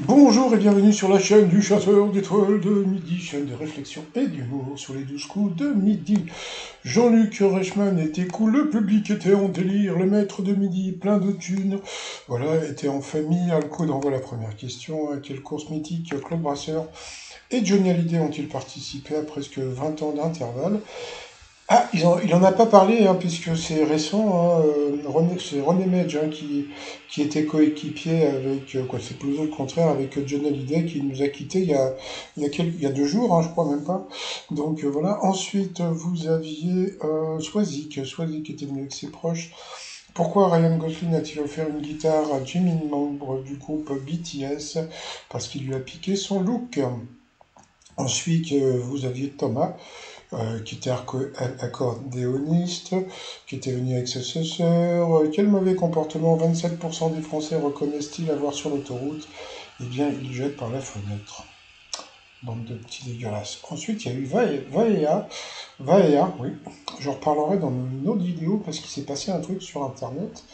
Bonjour et bienvenue sur la chaîne du chasseur d'étoiles de midi, chaîne de réflexion et d'humour sur les 12 coups de midi. Jean-Luc Reichmann était cool, le public était en délire, le maître de midi plein de thunes, voilà, était en famille, Alco envoie la première question, à quelle course mythique Claude Brasseur et Johnny Hallyday ont-ils participé à presque 20 ans d'intervalle? Ah, il en a pas parlé, hein, puisque c'est récent, hein, c'est René Medge, hein, qui était coéquipier avec, quoi, c'est plutôt le contraire, avec John Hallyday, qui nous a quittés il y a 2 jours, hein, je crois même pas. Donc voilà. Ensuite, vous aviez Swazik était venu avec ses proches. Pourquoi Ryan Gosling a-t-il offert une guitare à Jimin, membre du groupe BTS? Parce qu'il lui a piqué son look. Ensuite, vous aviez Thomas qui était accordéoniste, qui était venu avec sa sœur. Quel mauvais comportement 27% des Français reconnaissent-ils avoir sur l'autoroute? Eh bien, ils jettent par la fenêtre. Bande de petits dégueulasses. Ensuite, il y a eu Vaea, oui. J'en reparlerai dans une autre vidéo parce qu'il s'est passé un truc sur Internet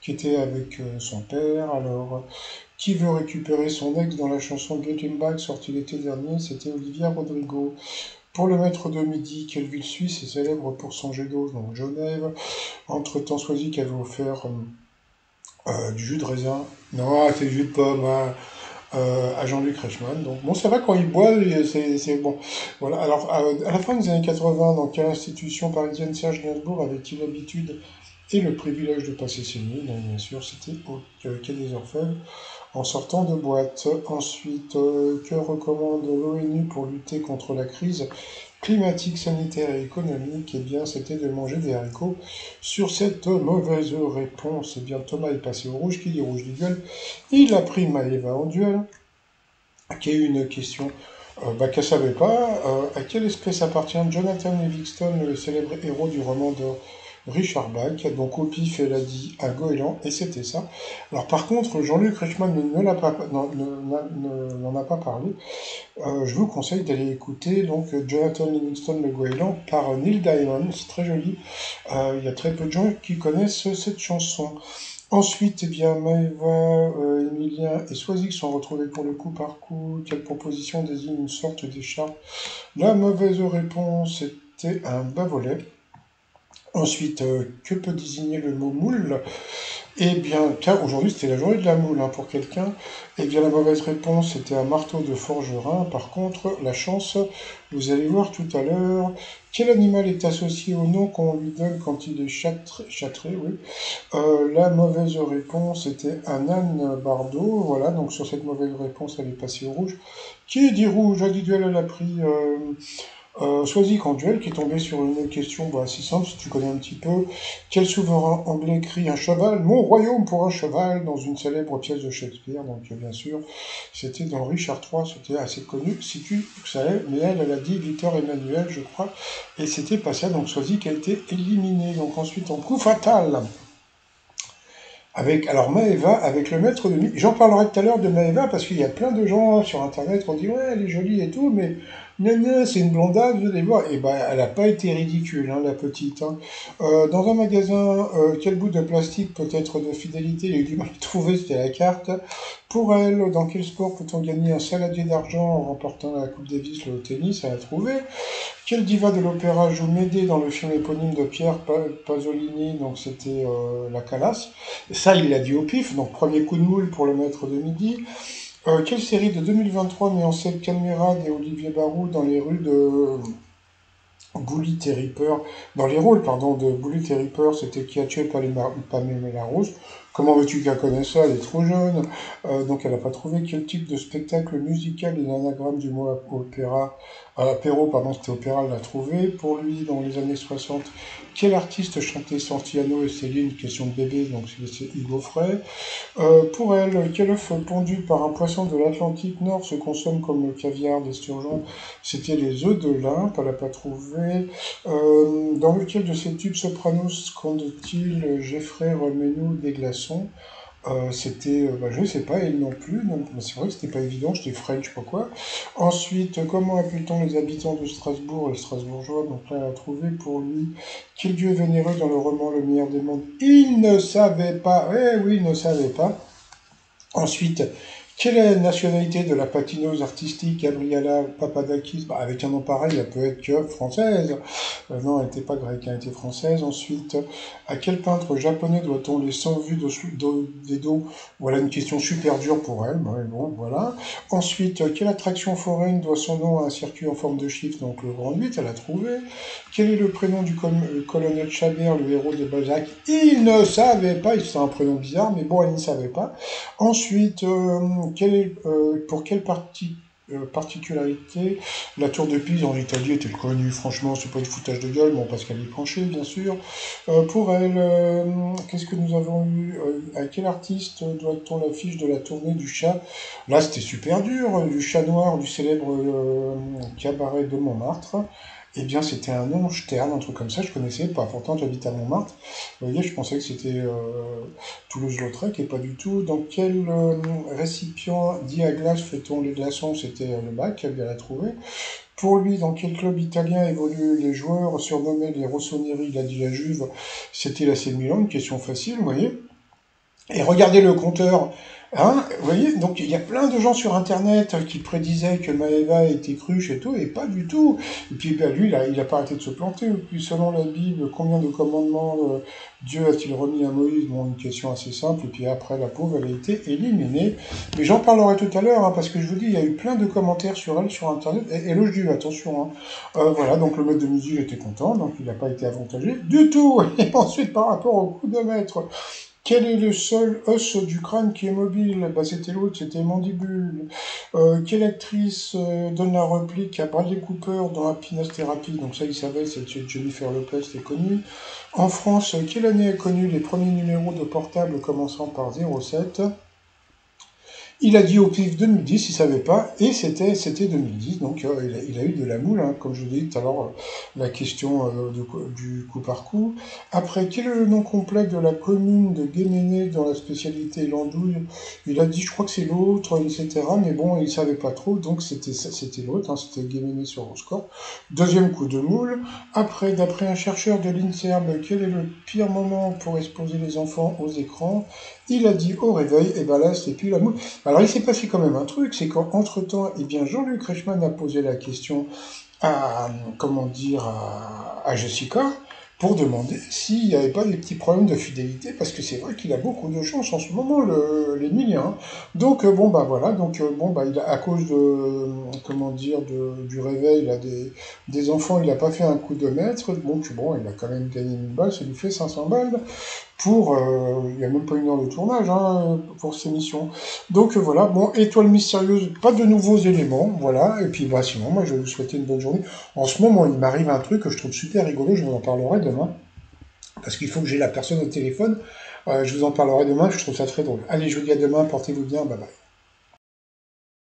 qui était avec son père. Alors, qui veut récupérer son ex dans la chanson Get Him Back sortie l'été dernier? C'était Olivia Rodrigo. Pour le maître de midi, quelle ville suisse est célèbre pour son jet d'eau? Donc Genève. Entre-temps, Swazik avait offert du jus de raisin. Non, c'est du jus de pomme, hein, à Jean-Luc Reichmann. Donc bon, ça va quand il boit, c'est bon. Voilà. Alors, à la fin des années 80, dans quelle institution parisienne Serge Gainsbourg avait-il l'habitude et le privilège de passer ses nuits? Donc, bien sûr, c'était au Quai des Orfèvres en sortant de boîte. Ensuite, que recommande l'ONU pour lutter contre la crise climatique, sanitaire et économique? Eh bien, c'était de manger des haricots. Sur cette mauvaise réponse, eh bien, Thomas est passé au rouge. Qui dit rouge dit gueule. Il a pris Maëva en duel, qui est une question qu'elle ne savait pas. À quelle espèce appartient Jonathan Livingston, le célèbre héros du roman de Richard Bach? Donc au pif, elle a dit un goéland, et c'était ça. Alors par contre, Jean-Luc Reichmann n'en a pas parlé. Je vous conseille d'aller écouter donc Jonathan Livingston le goéland par Neil Diamond, c'est très joli. Il y a très peu de gens qui connaissent cette chanson. Ensuite, eh bien, Maëva, Emilien et Swazik sont retrouvés pour le coup par coup. Quelle proposition désigne une sorte d'écharpe? La mauvaise réponse était un bas-volet. Ensuite, que peut désigner le mot moule? Eh bien, tiens, aujourd'hui c'était la journée de la moule, hein, pour quelqu'un. Eh bien, la mauvaise réponse était un marteau de forgerin. Par contre, la chance, vous allez voir tout à l'heure. Quel animal est associé au nom qu'on lui donne quand il est châtré, oui. La mauvaise réponse était un âne bardeau. Voilà, donc sur cette mauvaise réponse, elle est passée au rouge. Qui dit rouge? A dit duel, elle a pris Swazik en duel, qui est tombé sur une question assez simple, si tu connais un petit peu. Quel souverain anglais crie un cheval? Mon royaume pour un cheval, dans une célèbre pièce de Shakespeare. Donc, bien sûr, c'était dans Richard III, c'était assez connu, si tu savais, mais elle a dit Victor Emmanuel, je crois, et c'était pas ça. Donc, Swazik a été éliminé. Donc, ensuite, en coup fatal. Alors Maëva, avec le maître de midi, j'en parlerai tout à l'heure de Maëva parce qu'il y a plein de gens sur internet qui ont dit ouais elle est jolie et tout, mais non, c'est une blondade, vous allez voir. Et ben elle n'a pas été ridicule, hein, la petite, hein. Dans un magasin, quel bout de plastique peut être de fidélité? Il y a eu du mal à trouver, c'était la carte. Pour elle, dans quel sport peut-on gagner un saladier d'argent en remportant la Coupe Davis, le tennis? Elle a trouvé. Quelle diva de l'opéra joue Médée dans le film éponyme de Pierre Pasolini? Donc c'était La Calas. Et ça, il l'a dit au pif, donc premier coup de moule pour le maître de midi. Quelle série de 2023 met en scène Caméra et Olivier Barou dans les rues de Bully et Ripper, dans les rôles, pardon, de Bully et Ripper? C'était qui a tué Pamela Rose. Comment veux-tu qu'elle connaisse ça? Elle est trop jeune. Donc elle n'a pas trouvé. Quel type de spectacle musical est l'anagramme du mot opéra? Apéro, pardon, c'était opéra, elle l'a trouvé. Pour lui, dans les années 60, quel artiste chantait Santillano et Céline? Question de bébé, donc c'est Hugo Frey. Pour elle, quel œuf pondu par un poisson de l'Atlantique Nord se consomme comme le caviar d'esturgeon? C'était les œufs de Olympe, elle n'a pas trouvé. Dans lequel de ces tubes sopranos scande-t-il Jeffrey, remets-nous des glaçons? C'était, je ne sais pas, elle non plus, donc c'est vrai que c'était pas évident, j'étais French, je sais pas quoi. Ensuite, comment appelle-t-on les habitants de Strasbourg, les Strasbourgeois? Donc là, elle a trouvé pour lui. Quel dieu est vénéré dans le roman Le meilleur des mondes? Il ne savait pas, eh oui, il ne savait pas. Ensuite, Quelle est la nationalité de la patineuse artistique Gabriela Papadakis? Bah, avec un nom pareil, elle peut être que française. Non, elle n'était pas grecque, elle était française. Ensuite, à quel peintre japonais doit-on les 100 vues d'Edo? Voilà une question super dure pour elle. Ouais, bon, voilà. Ensuite, quelle attraction foraine doit son nom à un circuit en forme de chiffre? Donc le Grand 8, elle a trouvé. Quel est le prénom du colonel Chabert, le héros de Balzac? Il ne savait pas, c'est un prénom bizarre, mais bon, elle ne savait pas. Ensuite, pour quelle particularité la tour de Pise en Italie était connue? Franchement, c'est pas du foutage de gueule, bon, parce qu'elle est penchée, bien sûr. Pour elle, qu'est-ce que nous avons eu? À quel artiste doit-on l'affiche de la tournée du chat? Là, c'était super dur, du chat noir du célèbre cabaret de Montmartre. Eh bien, c'était un nom Stern, un truc comme ça, je connaissais pas. Pourtant, j'habite à Montmartre. Vous voyez, je pensais que c'était Toulouse-Lautrec et pas du tout. Dans quel récipient dit à glace fait-on les glaçons? C'était le bac, elle vient la trouver. Pour lui, dans quel club italien évoluent les joueurs surnommés les Rossoneri? Il a dit la Juve, c'était la C Milan, une question facile, vous voyez. Et regardez le compteur. Hein, vous voyez, donc il y a plein de gens sur Internet qui prédisaient que Maëva était cruche et tout, et pas du tout. Et puis ben, lui, il a pas arrêté de se planter. Et puis selon la Bible, combien de commandements Dieu a-t-il remis à Moïse? Bon, une question assez simple. Et puis après, la pauvre, elle a été éliminée. Mais j'en parlerai tout à l'heure, hein, parce que je vous dis, il y a eu plein de commentaires sur elle sur Internet. Et élogieux, attention. Hein. Voilà, donc le maître de musique était content, donc il n'a pas été avantagé du tout. Et ensuite, par rapport au coup de maître, quel est le seul os du crâne qui est mobile? Bah, c'était l'autre, c'était mandibule. Quelle actrice donne la réplique à Bradley Cooper dans Happiness Therapy? Donc ça, il savait, c'est Jennifer Lopez, c'est connu. En France, quelle année a connu les premiers numéros de portable commençant par 07? Il a dit au pif 2010, il savait pas, et c'était 2010, donc il a eu de la moule, hein, comme je vous dis tout à l'heure, la question du coup par coup. Après, quel est le nom complet de la commune de Guéméné dans la spécialité l'andouille? Il a dit, je crois que c'est l'autre, etc., mais bon, il savait pas trop, donc c'était l'autre, hein, c'était Guéméné sur Roscoe. Deuxième coup de moule. Après, d'après un chercheur de l'INSERM, quel est le pire moment pour exposer les enfants aux écrans? Il a dit au réveil, et ben là, c'est plus la moule. Alors, il s'est passé quand même un truc, c'est qu'entre-temps, eh bien, Jean-Luc Reichmann a posé la question à, comment dire, à Jessica pour demander s'il n'y avait pas des petits problèmes de fidélité, parce que c'est vrai qu'il a beaucoup de chance en ce moment, l'Emilien. Hein. Donc, bon, bah voilà, donc, bon, bah, à cause de, comment dire, du réveil, là, des enfants, il n'a pas fait un coup de maître, donc, bon, il a quand même gagné 1000 balles, ça lui fait 500 balles pour, il n'y a même pas une heure de tournage hein, pour ces missions. Donc voilà, bon, étoile mystérieuse, pas de nouveaux éléments, voilà, et puis bah, sinon, moi je vais vous souhaiter une bonne journée. En ce moment, il m'arrive un truc que je trouve super rigolo, je vous en parlerai demain, parce qu'il faut que j'ai la personne au téléphone, je vous en parlerai demain, je trouve ça très drôle. Allez, je vous dis à demain, portez-vous bien, bye bye.